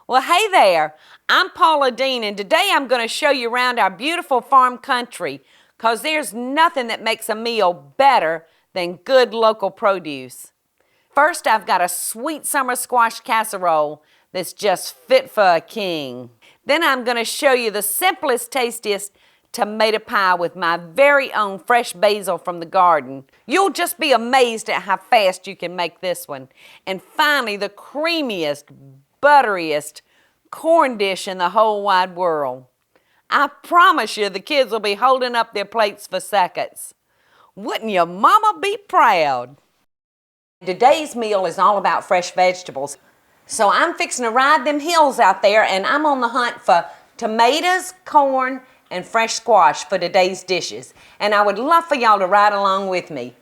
Well, hey there. I'm Paula Deen, and today I'm going to show you around our beautiful farm country because there's nothing that makes a meal better than good local produce. First, I've got a sweet summer squash casserole that's just fit for a king. Then I'm going to show you the simplest, tastiest tomato pie with my very own fresh basil from the garden. You'll just be amazed at how fast you can make this one. And finally, the creamiest, butteriest corn dish in the whole wide world. I promise you the kids will be holding up their plates for seconds. Wouldn't your mama be proud? Today's meal is all about fresh vegetables. So I'm fixing to ride them hills out there, and I'm on the hunt for tomatoes, corn, and fresh squash for today's dishes. And I would love for y'all to ride along with me.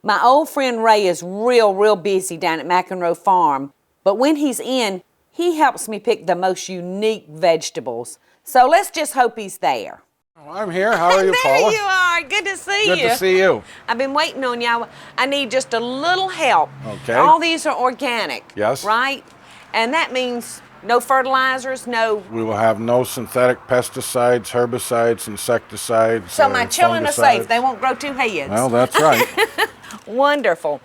My old friend Ray is real busy down at McEnroe Farm, but when he's in, he helps me pick the most unique vegetables. So let's just hope he's there. Well, I'm here. How are you, Paula? There you are. Good to see you. Good to see you. I've been waiting on you. I need just a little help. Okay. All these are organic. Yes. Right? And that means no fertilizers, no... We will have no synthetic pesticides, herbicides, insecticides. So my children are safe. They won't grow two heads. Well, that's right. Wonderful.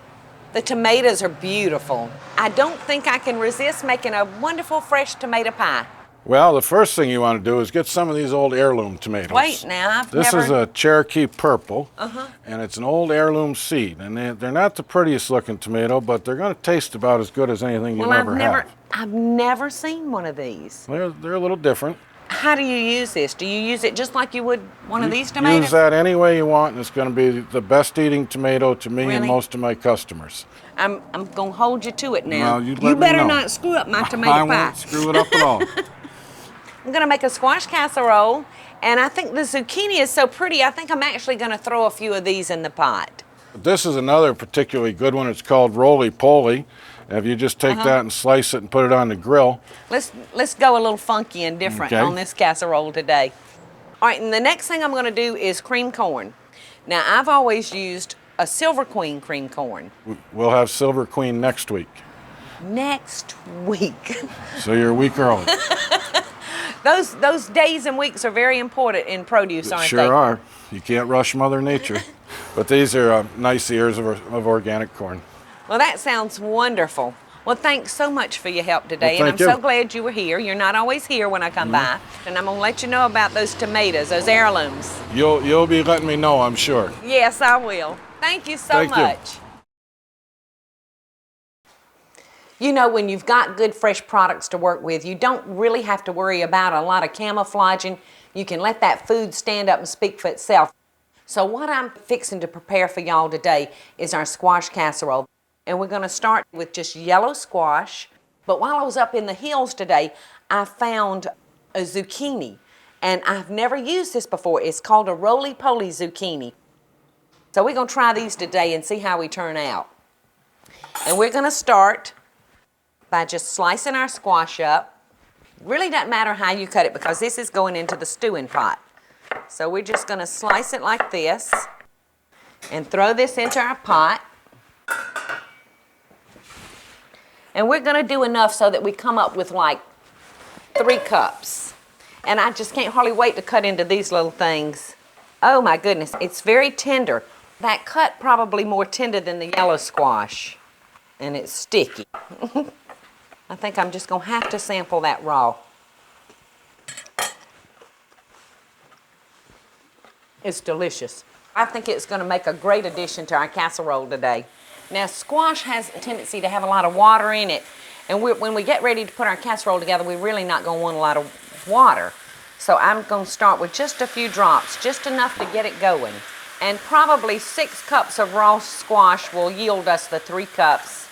The tomatoes are beautiful. I don't think I can resist making a wonderful fresh tomato pie. Well, the first thing you want to do is get some of these old heirloom tomatoes. Wait now, This is a Cherokee Purple, and it's an old heirloom seed. And they're not the prettiest looking tomato, but they're going to taste about as good as anything you'll ever have. I've never seen one of these. They're a little different. How do you use this? Do you use it just like you would one of these tomatoes? Use that any way you want, and it's going to be the best eating tomato to me and most of my customers. I'm going to hold you to it now. Well, you better not screw up my tomato pie. I won't screw it up at all. I'm going to make a squash casserole, and I think the zucchini is so pretty, I think I'm actually going to throw a few of these in the pot. This is another particularly good one. It's called roly-poly. If you just take that and slice it and put it on the grill. Let's go a little funky and different on this casserole today. All right, and the next thing I'm going to do is cream corn. Now, I've always used a Silver Queen cream corn. We'll have Silver Queen next week. Next week. So you're a week early. Those days and weeks are very important in produce, aren't they? Sure are. You can't rush Mother Nature. But these are nice ears of organic corn. Well, that sounds wonderful. Well, thanks so much for your help today, Well, and I'm so glad you were here. You're not always here when I come by, and I'm going to let you know about those tomatoes, those heirlooms. You'll be letting me know, I'm sure. Yes, I will. Thank you so much. You know, when you've got good fresh products to work with, you don't really have to worry about a lot of camouflaging. You can let that food stand up and speak for itself. So what I'm fixing to prepare for y'all today is our squash casserole. And we're going to start with just yellow squash. But while I was up in the hills today, I found a zucchini. And I've never used this before. It's called a roly-poly zucchini. So we're going to try these today and see how we turn out. And we're going to start by just slicing our squash up. Really doesn't matter how you cut it because this is going into the stewing pot. So we're just going to slice it like this and throw this into our pot. And we're going to do enough so that we come up with like 3 cups. And I just can't hardly wait to cut into these little things. Oh my goodness, it's very tender. That cut probably more tender than the yellow squash. And it's sticky. I think I'm just going to have to sample that raw. It's delicious. I think it's going to make a great addition to our casserole today. Now, squash has a tendency to have a lot of water in it, and when we get ready to put our casserole together, we're really not going to want a lot of water. So I'm going to start with just a few drops, just enough to get it going. And probably 6 cups of raw squash will yield us the 3 cups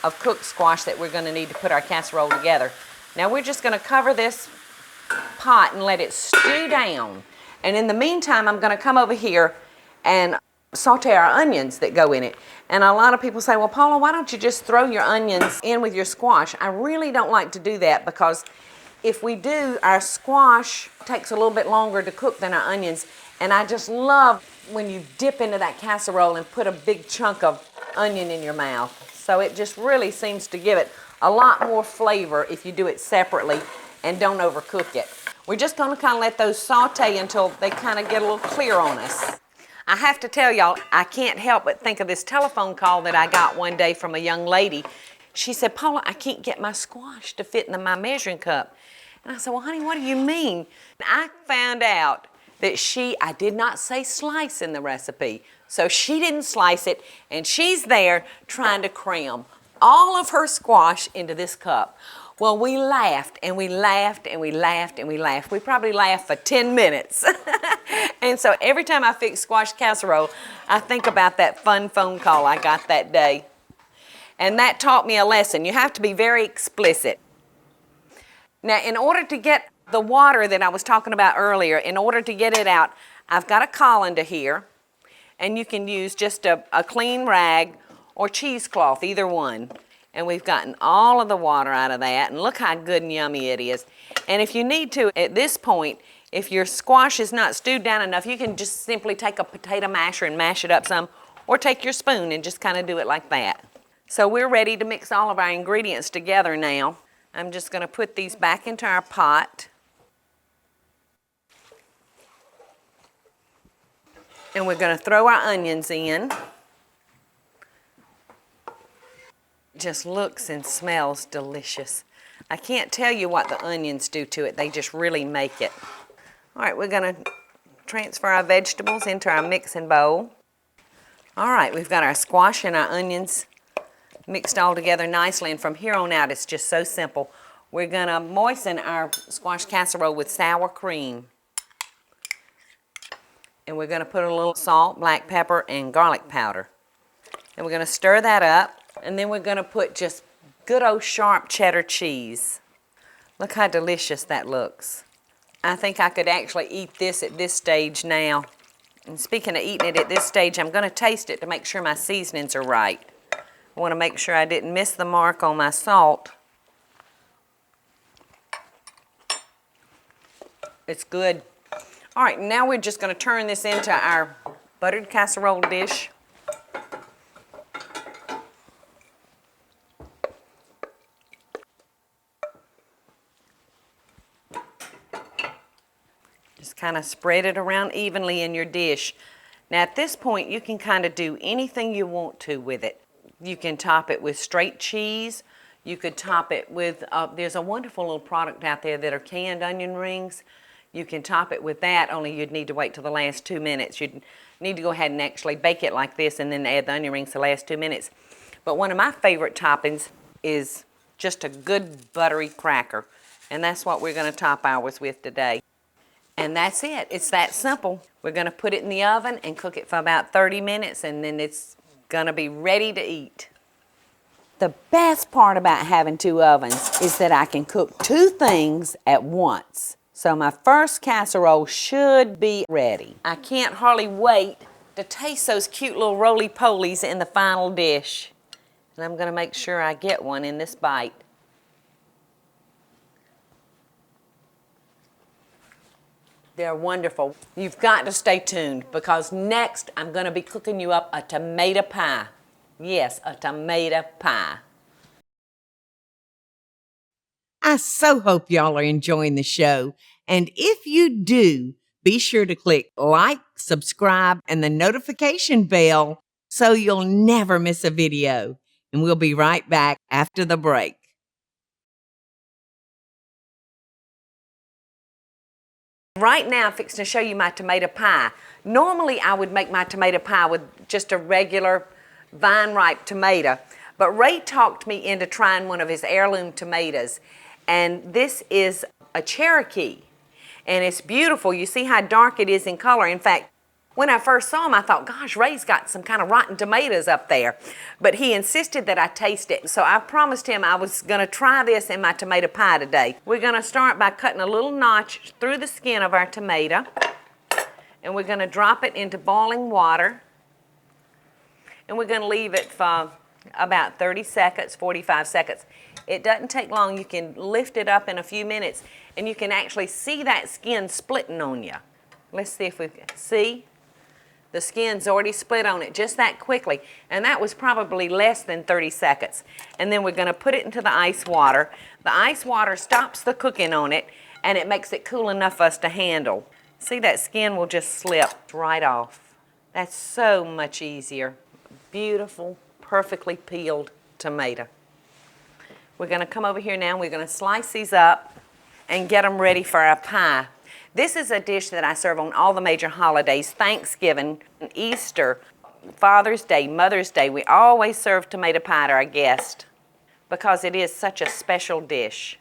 of cooked squash that we're going to need to put our casserole together. Now, we're just going to cover this pot and let it stew down. And in the meantime, I'm going to come over here and saute our onions that go in it. And a lot of people say, well, Paula, why don't you just throw your onions in with your squash? I really don't like to do that because if we do, our squash takes a little bit longer to cook than our onions. And I just love when you dip into that casserole and put a big chunk of onion in your mouth. So it just really seems to give it a lot more flavor if you do it separately and don't overcook it. We're just going to kind of let those saute until they kind of get a little clear on us. I have to tell y'all, I can't help but think of this telephone call that I got one day from a young lady. She said, Paula, I can't get my squash to fit in my measuring cup. And I said, well, honey, what do you mean? And I found out that I did not say slice in the recipe. So she didn't slice it, and she's there trying to cram all of her squash into this cup. Well, we laughed, and we laughed, and we laughed, and we laughed. We probably laughed for 10 minutes. And so every time I fix squash casserole, I think about that fun phone call I got that day. And that taught me a lesson. You have to be very explicit. Now, in order to get the water that I was talking about earlier, in order to get it out, I've got a colander here, and you can use just a clean rag or cheesecloth, either one. And we've gotten all of the water out of that, and look how good and yummy it is. And if you need to, at this point, if your squash is not stewed down enough, you can just simply take a potato masher and mash it up some, or take your spoon and just kind of do it like that. So we're ready to mix all of our ingredients together now. I'm just going to put these back into our pot. And we're going to throw our onions in. Just looks and smells delicious. I can't tell you what the onions do to it. They just really make it. All right, we're going to transfer our vegetables into our mixing bowl. All right, we've got our squash and our onions mixed all together nicely, and from here on out it's just so simple. We're going to moisten our squash casserole with sour cream. And we're going to put a little salt, black pepper, and garlic powder. And we're going to stir that up. And then we're going to put just good old sharp cheddar cheese. Look how delicious that looks. I think I could actually eat this at this stage now. And speaking of eating it at this stage, I'm going to taste it to make sure my seasonings are right. I want to make sure I didn't miss the mark on my salt. It's good. All right, now we're just going to turn this into our buttered casserole dish. Just kind of spread it around evenly in your dish. Now at this point, you can kind of do anything you want to with it. You can top it with straight cheese. You could top it with, there's a wonderful little product out there that are canned onion rings. You can top it with that, only you'd need to wait till the last 2 minutes. You'd need to go ahead and actually bake it like this and then add the onion rings the last 2 minutes. But one of my favorite toppings is just a good buttery cracker. And that's what we're going to top ours with today. And that's it. It's that simple. We're going to put it in the oven and cook it for about 30 minutes, and then it's going to be ready to eat. The best part about having 2 ovens is that I can cook 2 things at once. So my first casserole should be ready. I can't hardly wait to taste those cute little roly-polies in the final dish. And I'm going to make sure I get one in this bite. They're wonderful. You've got to stay tuned because next I'm going to be cooking you up a tomato pie. Yes, a tomato pie. I so hope y'all are enjoying the show. And if you do, be sure to click like, subscribe, and the notification bell so you'll never miss a video. And we'll be right back after the break. Right now, I'm fixing to show you my tomato pie. Normally, I would make my tomato pie with just a regular vine-ripe tomato, but Ray talked me into trying one of his heirloom tomatoes, and this is a Cherokee, and it's beautiful. You see how dark it is in color. In fact, when I first saw him, I thought, gosh, Ray's got some kind of rotten tomatoes up there. But he insisted that I taste it. So I promised him I was going to try this in my tomato pie today. We're going to start by cutting a little notch through the skin of our tomato. And we're going to drop it into boiling water. And we're going to leave it for about 30 seconds, 45 seconds. It doesn't take long. You can lift it up in a few minutes. And you can actually see that skin splitting on you. Let's see if we can see. The skin's already split on it just that quickly, and that was probably less than 30 seconds. And then we're going to put it into the ice water. The ice water stops the cooking on it, and it makes it cool enough for us to handle. See, that skin will just slip right off. That's so much easier. Beautiful, perfectly peeled tomato. We're going to come over here now, and we're going to slice these up and get them ready for our pie. This is a dish that I serve on all the major holidays, Thanksgiving, Easter, Father's Day, Mother's Day. We always serve tomato pie to our guests because it is such a special dish.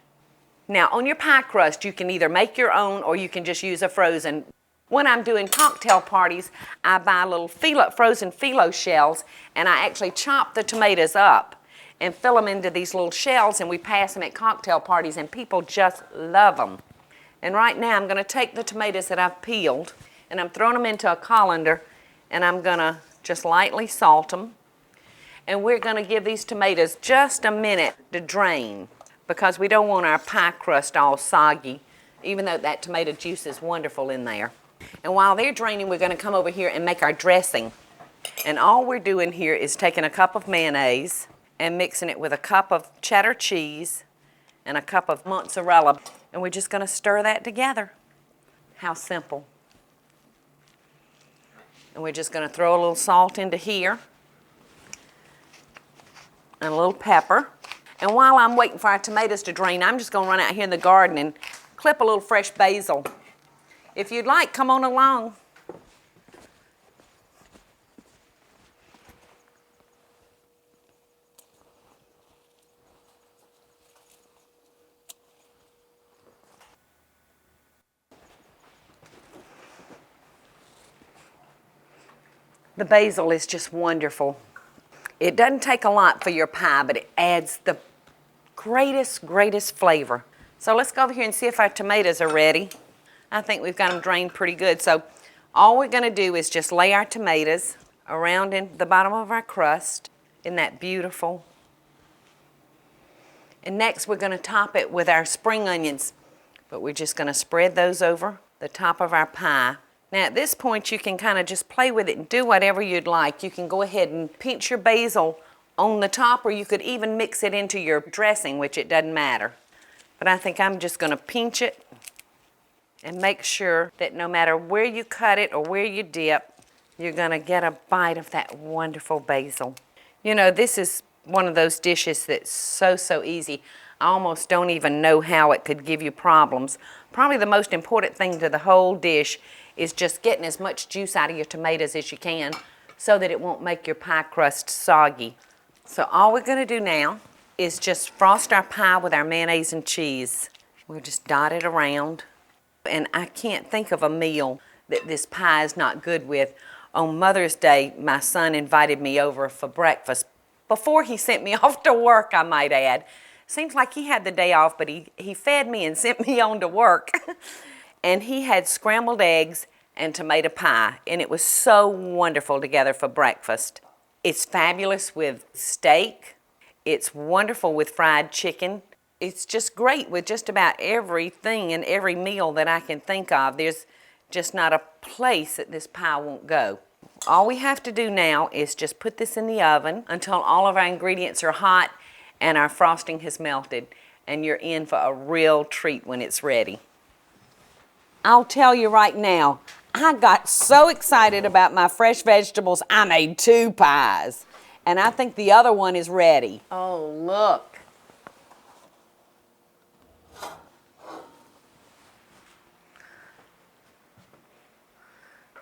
Now, on your pie crust, you can either make your own or you can just use a frozen. When I'm doing cocktail parties, I buy little frozen phyllo shells, and I actually chop the tomatoes up and fill them into these little shells, and we pass them at cocktail parties, and people just love them. And right now, I'm going to take the tomatoes that I've peeled, and I'm throwing them into a colander, and I'm going to just lightly salt them. And we're going to give these tomatoes just a minute to drain because we don't want our pie crust all soggy, even though that tomato juice is wonderful in there. And while they're draining, we're going to come over here and make our dressing. And all we're doing here is taking a cup of mayonnaise and mixing it with a cup of cheddar cheese and a cup of mozzarella. And we're just going to stir that together. How simple. And we're just going to throw a little salt into here and a little pepper. And while I'm waiting for our tomatoes to drain, I'm just going to run out here in the garden and clip a little fresh basil. If you'd like, come on along. The basil is just wonderful. It doesn't take a lot for your pie, but it adds the greatest flavor. So let's go over here and see if our tomatoes are ready. I think we've got them drained pretty good. So all we're going to do is just lay our tomatoes around in the bottom of our crust. Isn't that beautiful? And next we're going to top it with our spring onions. But we're just going to spread those over the top of our pie. Now at this point you can kind of just play with it and do whatever you'd like. You can go ahead and pinch your basil on the top, or you could even mix it into your dressing, which it doesn't matter. But I think I'm just going to pinch it and make sure that no matter where you cut it or where you dip, you're going to get a bite of that wonderful basil. You know, this is one of those dishes that's so easy. I almost don't even know how it could give you problems. Probably the most important thing to the whole dish is just getting as much juice out of your tomatoes as you can so that it won't make your pie crust soggy. So all we're going to do now is just frost our pie with our mayonnaise and cheese. We'll just dot it around. And I can't think of a meal that this pie is not good with. On Mother's Day, my son invited me over for breakfast. Before he sent me off to work, I might add. Seems like he had the day off, but he fed me and sent me on to work. And he had scrambled eggs and tomato pie, and it was so wonderful together for breakfast. It's fabulous with steak. It's wonderful with fried chicken. It's just great with just about everything and every meal that I can think of. There's just not a place that this pie won't go. All we have to do now is just put this in the oven until all of our ingredients are hot and our frosting has melted, and you're in for a real treat when it's ready. I'll tell you right now, I got so excited about my fresh vegetables, I made 2 pies. And I think the other one is ready. Oh, look.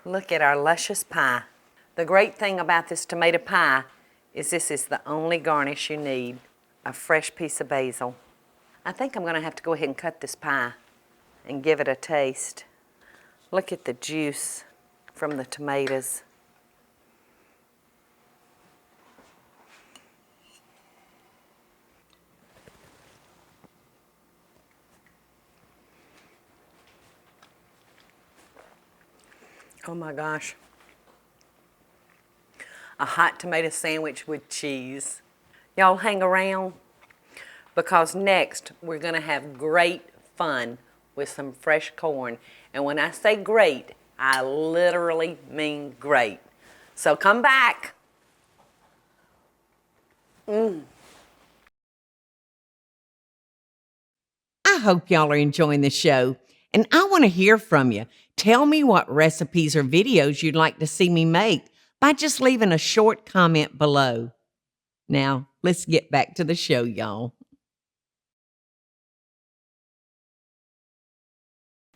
Look at our luscious pie. The great thing about this tomato pie is this is the only garnish you need, a fresh piece of basil. I think I'm going to have to go ahead and cut this pie and give it a taste. Look at the juice from the tomatoes. Oh my gosh. A hot tomato sandwich with cheese. Y'all hang around because next we're going to have great fun with some fresh corn. And when I say great, I literally mean great. So come back. I hope y'all are enjoying the show, and I want to hear from you. Tell me what recipes or videos you'd like to see me make by just leaving a short comment below. Now, let's get back to the show, y'all.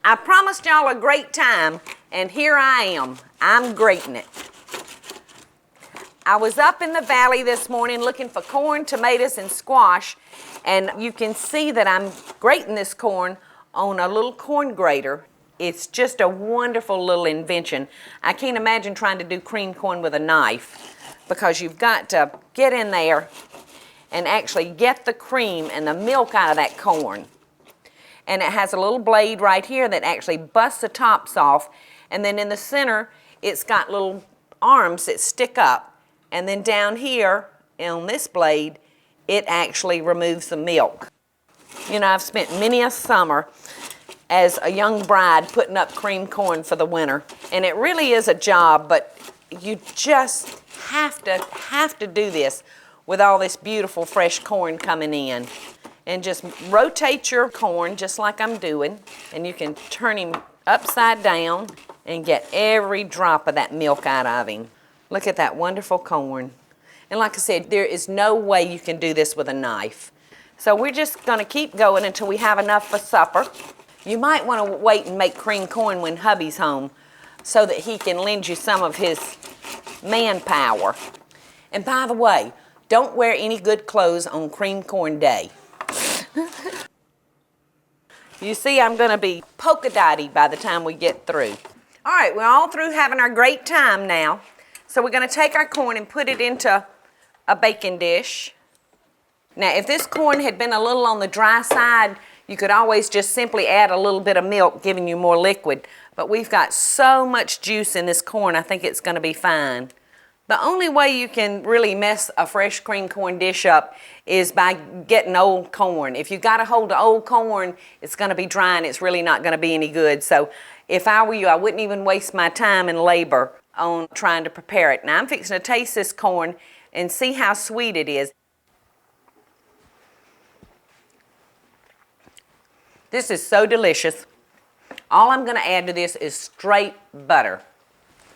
I promised y'all a great time, and here I am. I'm grating it. I was up in the valley this morning looking for corn, tomatoes, and squash, and you can see that I'm grating this corn on a little corn grater. It's just a wonderful little invention. I can't imagine trying to do cream corn with a knife because you've got to get in there and actually get the cream and the milk out of that corn. And it has a little blade right here that actually busts the tops off, and then in the center it's got little arms that stick up, and then down here on this blade it actually removes the milk. You know, I've spent many a summer as a young bride putting up cream corn for the winter, and it really is a job, but you just have to do this with all this beautiful fresh corn coming in. And just rotate your corn just like I'm doing, and you can turn him upside down and get every drop of that milk out of him. Look at that wonderful corn. And like I said, there is no way you can do this with a knife. So we're just gonna keep going until we have enough for supper. You might wanna wait and make cream corn when hubby's home so that he can lend you some of his manpower. And by the way, don't wear any good clothes on cream corn day. You see, I'm going to be polka-dotty by the time we get through. All right, we're all through having our great time now. So we're going to take our corn and put it into a baking dish. Now, if this corn had been a little on the dry side, you could always just simply add a little bit of milk, giving you more liquid. But we've got so much juice in this corn, I think it's going to be fine. The only way you can really mess a fresh cream corn dish up is by getting old corn. If you got a hold of old corn, it's going to be dry and it's really not going to be any good. So if I were you, I wouldn't even waste my time and labor on trying to prepare it. Now I'm fixing to taste this corn and see how sweet it is. This is so delicious. All I'm going to add to this is straight butter.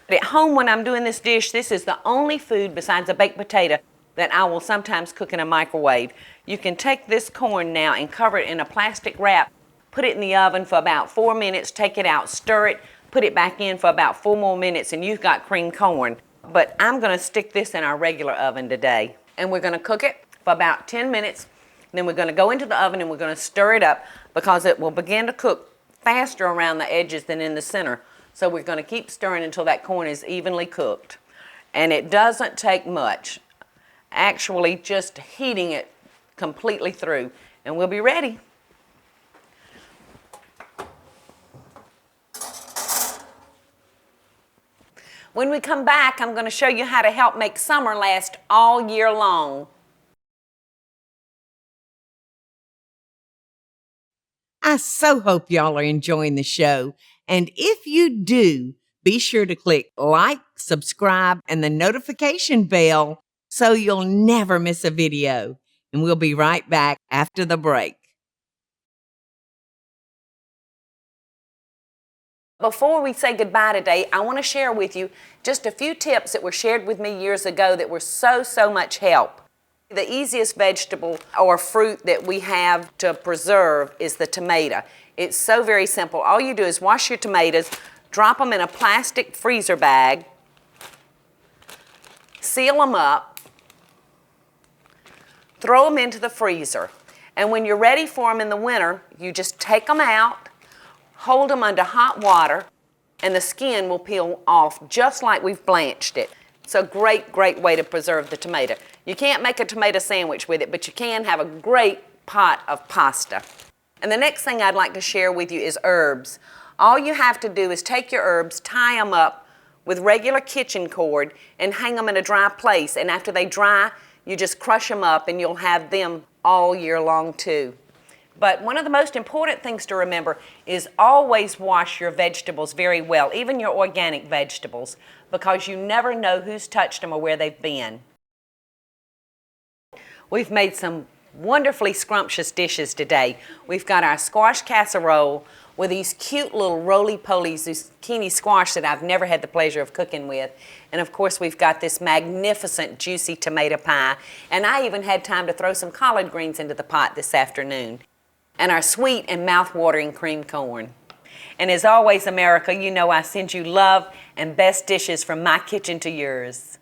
At home when I'm doing this dish, this is the only food besides a baked potato that I will sometimes cook in a microwave. You can take this corn now and cover it in a plastic wrap, put it in the oven for about 4 minutes, take it out, stir it, put it back in for about 4 more minutes, and you've got cream corn. But I'm going to stick this in our regular oven today. And we're going to cook it for about 10 minutes. Then we're going to go into the oven and we're going to stir it up because it will begin to cook faster around the edges than in the center. So we're going to keep stirring until that corn is evenly cooked. And it doesn't take much. Actually, just heating it completely through. And we'll be ready. When we come back, I'm going to show you how to help make summer last all year long. I so hope y'all are enjoying the show. And if you do, be sure to click like, subscribe, and the notification bell so you'll never miss a video. And we'll be right back after the break. Before we say goodbye today, I want to share with you just a few tips that were shared with me years ago that were so much help. The easiest vegetable or fruit that we have to preserve is the tomato. It's so very simple. All you do is wash your tomatoes, drop them in a plastic freezer bag, seal them up, throw them into the freezer. And when you're ready for them in the winter, you just take them out, hold them under hot water, and the skin will peel off just like we've blanched it. It's a great way to preserve the tomato. You can't make a tomato sandwich with it, but you can have a great pot of pasta. And the next thing I'd like to share with you is herbs. All you have to do is take your herbs, tie them up with regular kitchen cord, and hang them in a dry place. And after they dry, you just crush them up and you'll have them all year long too. But one of the most important things to remember is always wash your vegetables very well, even your organic vegetables, because you never know who's touched them or where they've been. We've made some wonderfully scrumptious dishes today. We've got our squash casserole with these cute little roly-poly zucchini squash that I've never had the pleasure of cooking with. And of course we've got this magnificent juicy tomato pie. And I even had time to throw some collard greens into the pot this afternoon. And our sweet and mouth-watering cream corn. And as always, America, you know I send you love and best dishes from my kitchen to yours.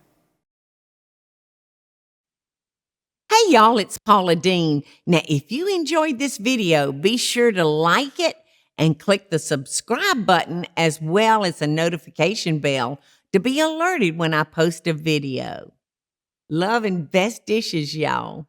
Hey y'all, it's Paula Deen. Now, if you enjoyed this video, be sure to like it and click the subscribe button as well as the notification bell to be alerted when I post a video. Love and best dishes, y'all.